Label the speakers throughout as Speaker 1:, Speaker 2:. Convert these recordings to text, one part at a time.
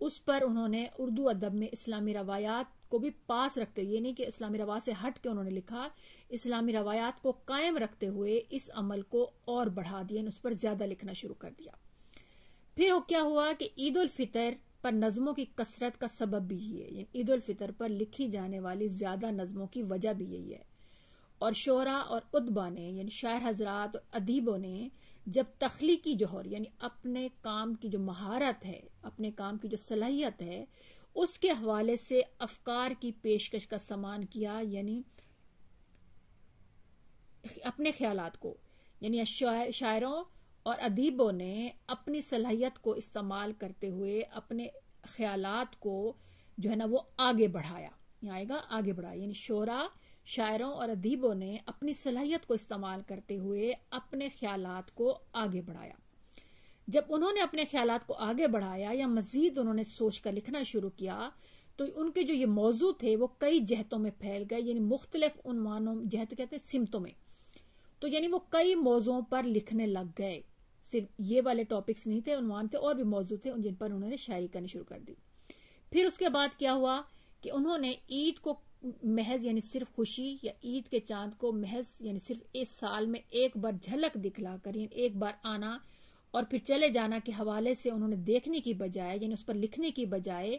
Speaker 1: اس پر انہوں نے اردو ادب میں اسلامی روایات کو بھی پاس رکھتے ہوئے، یہ نہیں کہ اسلامی روایات سے ہٹ کے انہوں نے لکھا، اسلامی روایات کو قائم رکھتے ہوئے اس عمل کو اور بڑھا دیا، اس پر زیادہ لکھنا شروع کر دیا۔ پھر کیا ہوا کہ عید الفطر پر نظموں کی کثرت کا سبب بھی یہ ہے، یعنی عید الفطر پر لکھی جانے والی زیادہ نظموں کی وجہ بھی یہی ہے۔ اور شعراء اور ادبا نے، یعنی شاعر حضرات اور ادیبوں نے جب تخلیقی جوہر، یعنی اپنے کام کی جو مہارت ہے، اپنے کام کی جو صلاحیت ہے، اس کے حوالے سے افکار کی پیشکش کا سامان کیا، یعنی اپنے خیالات کو، یعنی شاعروں اور ادیبوں نے اپنی صلاحیت کو استعمال کرتے ہوئے اپنے خیالات کو جو ہے نا وہ آگے بڑھایا، یہاں آئے گا آگے بڑھایا، یعنی شعراء، شاعروں اور ادیبوں نے اپنی صلاحیت کو استعمال کرتے ہوئے اپنے خیالات کو آگے بڑھایا۔ جب انہوں نے اپنے خیالات کو آگے بڑھایا یا مزید انہوں نے سوچ کر لکھنا شروع کیا تو ان کے جو یہ موضوع تھے وہ کئی جہتوں میں پھیل گئے، یعنی مختلف عنوانوں، جہت کہتے ہیں سمتوں میں، تو یعنی وہ کئی موضوعوں پر لکھنے لگ گئے، صرف یہ والے ٹاپکس نہیں تھے، عنوان تھے، اور بھی موضوع تھے جن پر انہوں نے شاعری کرنی شروع کر دی۔ پھر اس کے بعد کیا ہوا کہ انہوں نے عید کو محض یعنی صرف خوشی، یا عید کے چاند کو محض یعنی صرف اس سال میں ایک بار جھلک دکھلا کر، یعنی ایک بار آنا اور پھر چلے جانا کے حوالے سے انہوں نے دیکھنے کی بجائے، یعنی اس پر لکھنے کی بجائے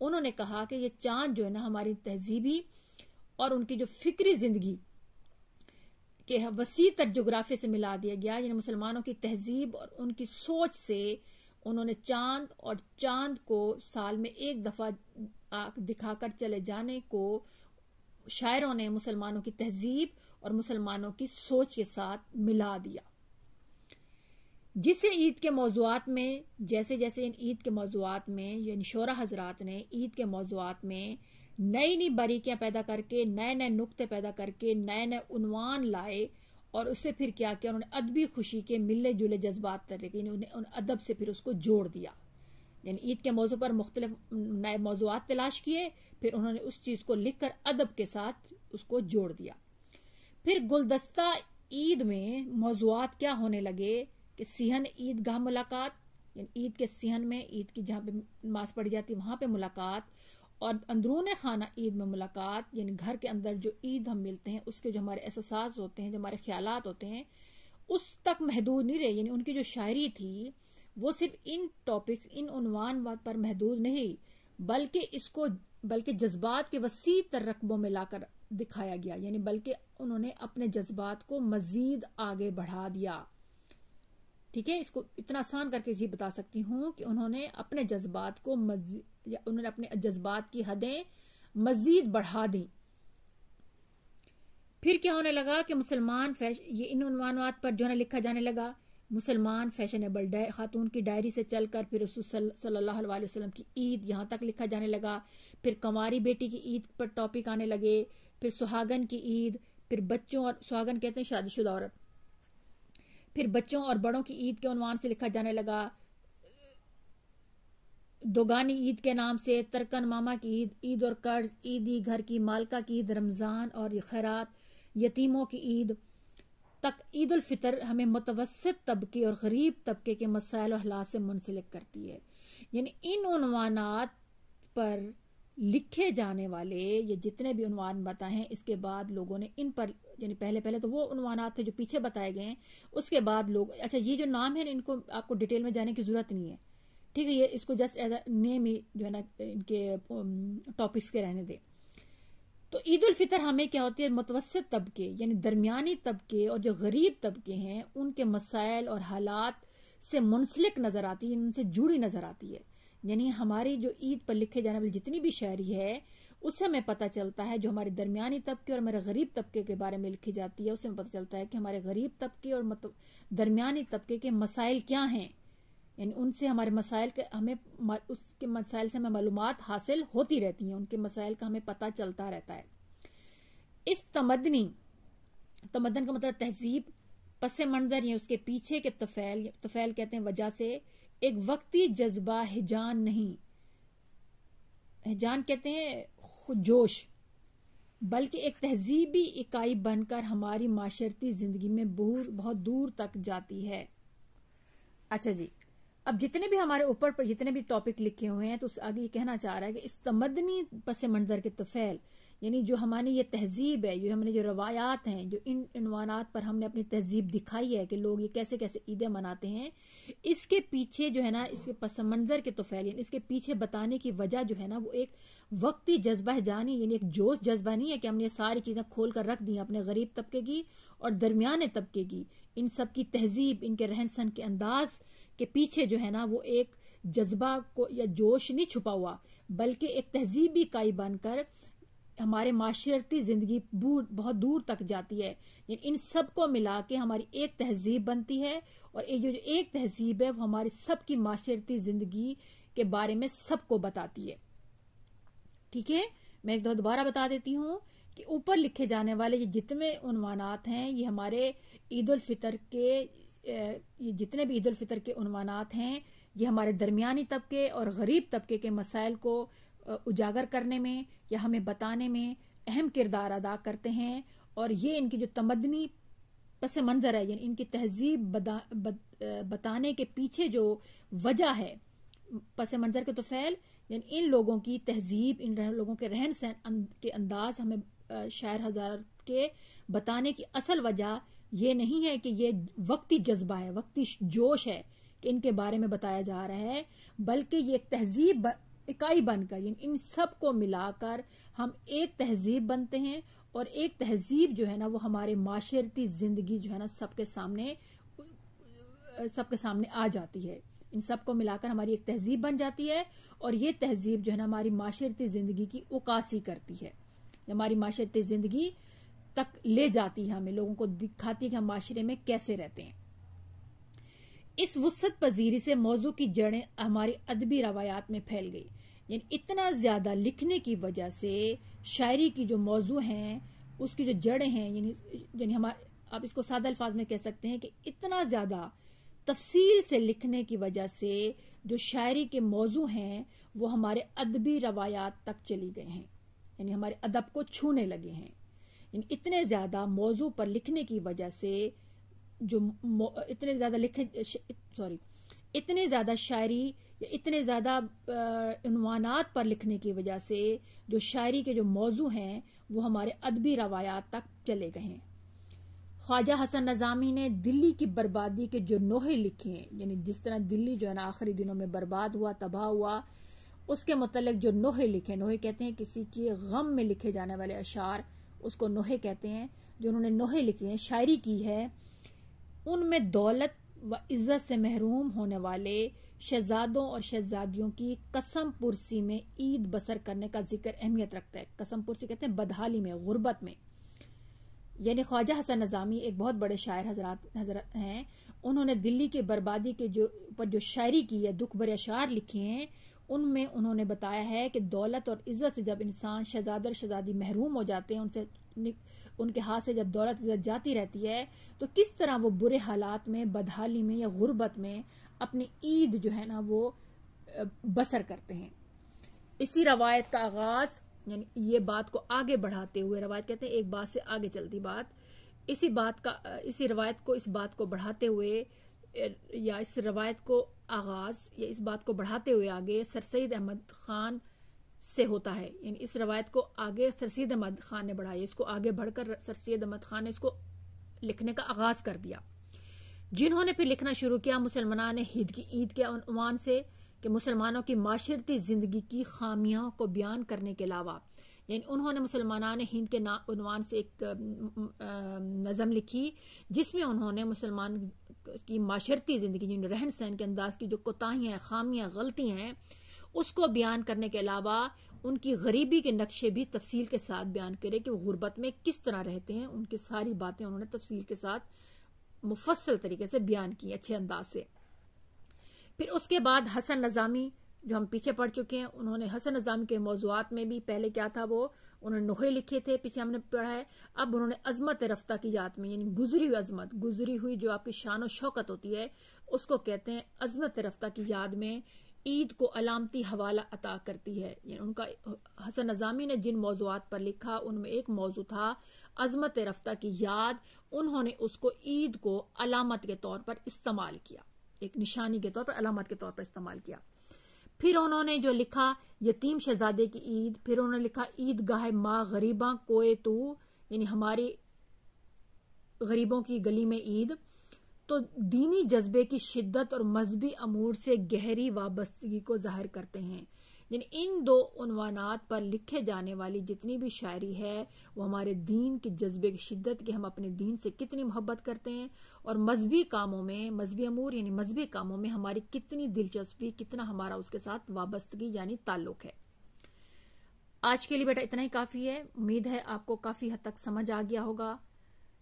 Speaker 1: انہوں نے کہا کہ یہ چاند جو ہے نا ہماری تہذیبی اور ان کی جو فکری زندگی کہ وسیع تر جغرافیے سے ملا دیا گیا، یعنی مسلمانوں کی تہذیب اور ان کی سوچ سے انہوں نے چاند کو سال میں ایک دفعہ دکھا کر چلے جانے کو شاعروں نے مسلمانوں کی تہذیب اور مسلمانوں کی سوچ کے ساتھ ملا دیا۔ جسے عید کے موضوعات میں جیسے عید کے موضوعات میں یعنی شعراء حضرات نے عید کے موضوعات میں نئی نئی باریکیاں پیدا کر کے، نئے نئے نقطے پیدا کر کے، نئے نئے عنوان لائے، اور اس سے پھر کیا کیا انہوں نے ادبی خوشی کے ملے جلے جذبات کر کے، انہیں ادب سے پھر اس کو جوڑ دیا، یعنی عید کے موضوع پر مختلف نئے موضوعات تلاش کیے، پھر انہوں نے اس چیز کو لکھ کر ادب کے ساتھ اس کو جوڑ دیا۔ پھر گلدستہ عید میں موضوعات کیا ہونے لگے کہ صحن عید گاہ ملاقات، یعنی عید کے صحن میں، عید کی جہاں پہ نماز پڑھی جاتی وہاں پہ ملاقات، اور اندرون خانہ عید میں ملاقات، یعنی گھر کے اندر جو عید ہم ملتے ہیں اس کے جو ہمارے احساسات ہوتے ہیں، جو ہمارے خیالات ہوتے ہیں، اس تک محدود نہیں رہے، یعنی ان کی جو شاعری تھی وہ صرف ان ٹاپکس، ان عنوان پر محدود نہیں، بلکہ جذبات کے وسیع تر رقبوں میں لا کر دکھایا گیا، یعنی بلکہ انہوں نے اپنے جذبات کو مزید آگے بڑھا دیا۔ ٹھیک ہے، اس کو اتنا آسان کر کے یہ بتا سکتی ہوں کہ انہوں نے اپنے جذبات کو انہوں نے اپنے جذبات کی حدیں مزید بڑھا دیں۔ پھر کیا ہونے لگا کہ مسلمان یہ ان عنوانات پر جو ہے لکھا جانے لگا، مسلمان فیشنیبل خاتون کی ڈائری سے چل کر پھر رسول صلی اللہ علیہ وسلم کی عید یہاں تک لکھا جانے لگا، پھر کنواری بیٹی کی عید پر ٹاپک آنے لگے، پھر سہاگن کی عید، پھر بچوں، اور سہاگن کہتے ہیں شادی شدہ عورت، پھر بچوں اور بڑوں کی عید کے عنوان سے لکھا جانے لگا، دوگانی عید کے نام سے، ترکن ماما کی عید، عید اور قرض، عیدی گھر کی مالکہ کی عید، رمضان اور خیرات، یتیموں کی عید تک عید الفطر ہمیں متوسط طبقے اور غریب طبقے کے مسائل و حالات سے منسلک کرتی ہے۔ یعنی ان عنوانات پر لکھے جانے والے یہ جتنے بھی عنوان بتائے ہیں، اس کے بعد لوگوں نے ان پر، یعنی پہلے تو وہ عنوانات تھے جو پیچھے بتائے گئے ہیں، اس کے بعد لوگ، اچھا یہ جو نام ہے ان کو آپ کو ڈیٹیل میں جانے کی ضرورت نہیں ہے، ٹھیک ہے، یہ اس کو جسٹ ایز اے نیم ہی جو ہے نا ان کے ٹاپکس کے رہنے دے۔ تو عید الفطر ہمیں کیا ہوتی ہے، متوسط طبقے یعنی درمیانی طبقے اور جو غریب طبقے ہیں ان کے مسائل اور حالات سے منسلک نظر آتی ہے، ان سے جڑی نظر آتی ہے۔ یعنی ہماری جو عید پر لکھے جانے والی جتنی بھی شاعری ہے اس سے ہمیں پتہ چلتا ہے، جو ہمارے درمیانی طبقے اور ہمارے غریب طبقے کے بارے میں لکھی جاتی ہے اس سے ہمیں پتہ چلتا ہے کہ ہمارے غریب طبقے اور درمیانی طبقے کے مسائل کیا ہیں، یعنی ان سے ہمارے مسائل کے ہمیں اس کے مسائل سے ہمیں معلومات حاصل ہوتی رہتی ہیں، ان کے مسائل کا ہمیں پتہ چلتا رہتا ہے۔ اس تمدن کا مطلب تہذیب، پس منظر یا اس کے پیچھے کے طفیل کہتے ہیں وجہ سے ایک وقتی جذبہ ہیجان نہیں، ہیجان کہتے ہیں جوش، بلکہ ایک تہذیبی اکائی بن کر ہماری معاشرتی زندگی میں بہت دور تک جاتی ہے۔ اچھا جی، اب جتنے بھی ہمارے اوپر پر جتنے بھی ٹاپک لکھے ہوئے ہیں تو اس آگے یہ کہنا چاہ رہا ہے کہ اس تمدنی پس منظر کے طفیل یعنی جو ہماری یہ تہذیب ہے، جو ہم نے جو روایات ہیں، جو ان عنوانات پر ہم نے اپنی تہذیب دکھائی ہے کہ لوگ یہ کیسے کیسے عیدیں مناتے ہیں، اس کے پیچھے جو ہے نا، اس کے پس منظر کے طفیل یعنی اس کے پیچھے بتانے کی وجہ جو ہے نا، وہ ایک وقتی جذبہ جانی یعنی ایک جوش جذبہ نہیں ہے کہ ہم نے ساری چیزیں کھول کر رکھ دی اپنے غریب طبقے کی اور درمیانے طبقے کی، ان سب کی تہذیب، ان کے رہن سہن کے انداز کے پیچھے جو ہے نا وہ ایک جذبہ کو یا جوش نہیں چھپا ہوا، بلکہ ایک تہذیبی اکائی بن کر ہمارے معاشرتی زندگی بہت دور تک جاتی ہے. یعنی ان سب کو ملا کے ہماری ایک تہذیب بنتی ہے، اور یہ جو ایک تہذیب ہے وہ ہماری سب کی معاشرتی زندگی کے بارے میں سب کو بتاتی ہے. ٹھیک ہے، میں ایک دفعہ دوبارہ بتا دیتی ہوں کہ اوپر لکھے جانے والے یہ جتنے عنوانات ہیں، یہ ہمارے عید الفطر کے یہ جتنے بھی عید الفطر کے عنوانات ہیں، یہ ہمارے درمیانی طبقے اور غریب طبقے کے مسائل کو اجاگر کرنے میں یا ہمیں بتانے میں اہم کردار ادا کرتے ہیں. اور یہ ان کی جو تمدنی پس منظر ہے، یعنی ان کی تہذیب بتانے کے پیچھے جو وجہ ہے پس منظر کے طفیل، یعنی ان لوگوں کی تہذیب، ان لوگوں کے رہن سہن کے انداز ہمیں شاعر حضرات کے بتانے کی اصل وجہ یہ نہیں ہے کہ یہ وقتی جذبہ ہے، وقتی جوش ہے کہ ان کے بارے میں بتایا جا رہا ہے، بلکہ یہ ایک تہذیب اکائی بن کر، یعنی ان سب کو ملا کر ہم ایک تہذیب بنتے ہیں، اور ایک تہذیب جو ہے نا وہ ہمارے معاشرتی زندگی جو ہے نا سب کے سامنے آ جاتی ہے. ان سب کو ملا کر ہماری ایک تہذیب بن جاتی ہے، اور یہ تہذیب جو ہے نا ہماری معاشرتی زندگی کی عکاسی کرتی ہے، ہماری معاشرتی زندگی تک لے جاتی ہے، ہمیں لوگوں کو دکھاتی ہے کہ ہم معاشرے میں کیسے رہتے ہیں. اس وسعت پذیری سے موضوع کی جڑیں ہماری ادبی روایات میں پھیل گئی. یعنی اتنا زیادہ لکھنے کی وجہ سے شاعری کی جو موضوع ہیں، اس کی جو جڑیں ہیں، یعنی آپ اس کو سادہ الفاظ میں کہہ سکتے ہیں کہ اتنا زیادہ تفصیل سے لکھنے کی وجہ سے جو شاعری کے موضوع ہیں وہ ہمارے ادبی روایات تک چلی گئے ہیں، یعنی ہمارے ادب کو چھونے لگے ہیں. یعنی اتنے زیادہ موضوع پر لکھنے کی وجہ سے اتنے زیادہ شاعری یا اتنے زیادہ عنوانات پر لکھنے کی وجہ سے جو شاعری کے جو موضوع ہیں وہ ہمارے ادبی روایات تک چلے گئے ہیں. خواجہ حسن نظامی نے دلی کی بربادی کے جو نوحے لکھے ہیں، یعنی جس طرح دلی جو ہے نا آخری دنوں میں برباد ہوا، تباہ ہوا، اس کے متعلق جو نوحے لکھے، نوحے کہتے ہیں کسی کے غم میں لکھے جانے والے اشعار، اس کو نوحے کہتے ہیں. جو انہوں نے نوحے لکھے ہیں، شاعری کی ہے، ان میں دولت و عزت سے محروم ہونے والے شہزادوں اور شہزادیوں کی قسم پرسی میں عید بسر کرنے کا ذکر اہمیت رکھتا ہے. قسم پرسی کہتے ہیں بدحالی میں، غربت میں. یعنی خواجہ حسن نظامی ایک بہت بڑے شاعر حضرت ہیں، انہوں نے دلی کی بربادی کے جو شاعری کی ہے، دکھ بھرے اشعار لکھے ہیں، ان میں انہوں نے بتایا ہے کہ دولت اور عزت سے جب انسان شہزادہ اور شہزادی محروم ہو جاتے ہیں، ان کے ہاتھ سے جب دولت عزت جاتی رہتی ہے، تو کس طرح وہ برے حالات میں، بدحالی میں یا غربت میں اپنی عید جو ہے نا وہ بسر کرتے ہیں. اسی روایت کا آغاز، یعنی یہ بات کو آگے بڑھاتے ہوئے، روایت کہتے ہیں ایک بات سے آگے چلتی بات، اسی روایت کو اس بات کو بڑھاتے ہوئے یا اس روایت کو آغاز یا اس بات کو بڑھاتے ہوئے آگے سر سید احمد خان سے ہوتا ہے. یعنی اس روایت کو آگے سر سید احمد خان نے بڑھایا، اس کو آگے بڑھ کر سر سید احمد خان نے اس کو لکھنے کا آغاز کر دیا. جنہوں نے پھر لکھنا شروع کیا مسلمان ہند کی عید کے عنوان سے، کہ مسلمانوں کی معاشرتی زندگی کی خامیوں کو بیان کرنے کے علاوہ، یعنی انہوں نے مسلمان ہند کے عنوان سے ایک نظم لکھی جس میں انہوں نے مسلمان کی معاشرتی زندگی، یعنی رہن سہن کے انداز کی جو کوتاہیاں، خامیاں، غلطیاں ہیں، اس کو بیان کرنے کے علاوہ ان کی غریبی کے نقشے بھی تفصیل کے ساتھ بیان کرے کہ وہ غربت میں کس طرح رہتے ہیں. ان کی ساری باتیں انہوں نے تفصیل کے ساتھ مفصل طریقے سے بیان کی، اچھے انداز سے. پھر اس کے بعد حسن نظامی جو ہم پیچھے پڑھ چکے ہیں، انہوں نے حسن نظامی کے موضوعات میں بھی پہلے کیا تھا، وہ انہوں نے نوحے لکھے تھے، پیچھے ہم نے پڑھا ہے. اب انہوں نے عظمت رفتہ کی یاد میں، یعنی گزری ہوئی عظمت، گزری ہوئی جو آپ کی شان و شوکت ہوتی ہے، اس کو کہتے ہیں عظمت رفتہ کی یاد میں عید کو علامتی حوالہ عطا کرتی ہے. یعنی ان کا حسن نظامی نے جن موضوعات پر لکھا ان میں ایک موضوع تھا عظمت رفتہ کی یاد. انہوں نے اس کو عید کو علامت کے طور پر استعمال کیا. ایک نشانی کے طور پر، علامت کے طور پر استعمال کیا. پھر انہوں نے جو لکھا یتیم شہزادے کی عید، پھر انہوں نے لکھا عید گاہ ماں غریباں کوئے تو، یعنی ہماری غریبوں کی گلی میں عید. تو دینی جذبے کی شدت اور مذہبی امور سے گہری وابستگی کو ظاہر کرتے ہیں. یعنی ان دو عنوانات پر لکھے جانے والی جتنی بھی شاعری ہے وہ ہمارے دین کے جذبے کی شدت، کہ ہم اپنے دین سے کتنی محبت کرتے ہیں، اور مذہبی کاموں میں، مذہبی امور یعنی مذہبی کاموں میں ہماری کتنی دلچسپی، کتنا ہمارا اس کے ساتھ وابستگی یعنی تعلق ہے. آج کے لیے بیٹا اتنا ہی کافی ہے. امید ہے آپ کو کافی حد تک سمجھ آ گیا ہوگا.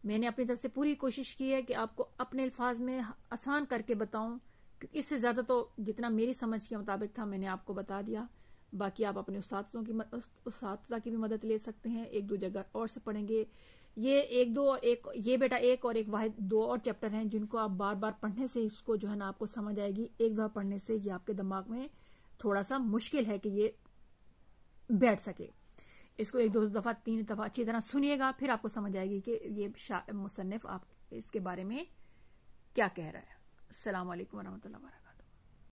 Speaker 1: میں نے اپنی طرف سے پوری کوشش کی ہے کہ آپ کو اپنے الفاظ میں آسان کر کے بتاؤں، اس سے زیادہ تو جتنا میری سمجھ کے مطابق تھا میں نے آپ کو بتا دیا. باقی آپ اپنے اساتذہ کی بھی مدد لے سکتے ہیں، ایک دو جگہ اور سے پڑھیں گے. یہ بیٹا ایک واحد 2 اور چیپٹر ہیں جن کو آپ بار بار پڑھنے سے اس کو جو ہے نا آپ کو سمجھ آئے گی. ایک دفعہ پڑھنے سے یہ آپ کے دماغ میں تھوڑا سا مشکل ہے کہ یہ بیٹھ سکے. اس کو 1 2 دفعہ 3 دفعہ اچھی طرح سنیے گا، پھر آپ کو سمجھ آئے گی کہ یہ مصنف آپ اس کے بارے میں کیا کہہ رہا ہے. السلام علیکم ورحمۃ اللہ وبرکاتہ.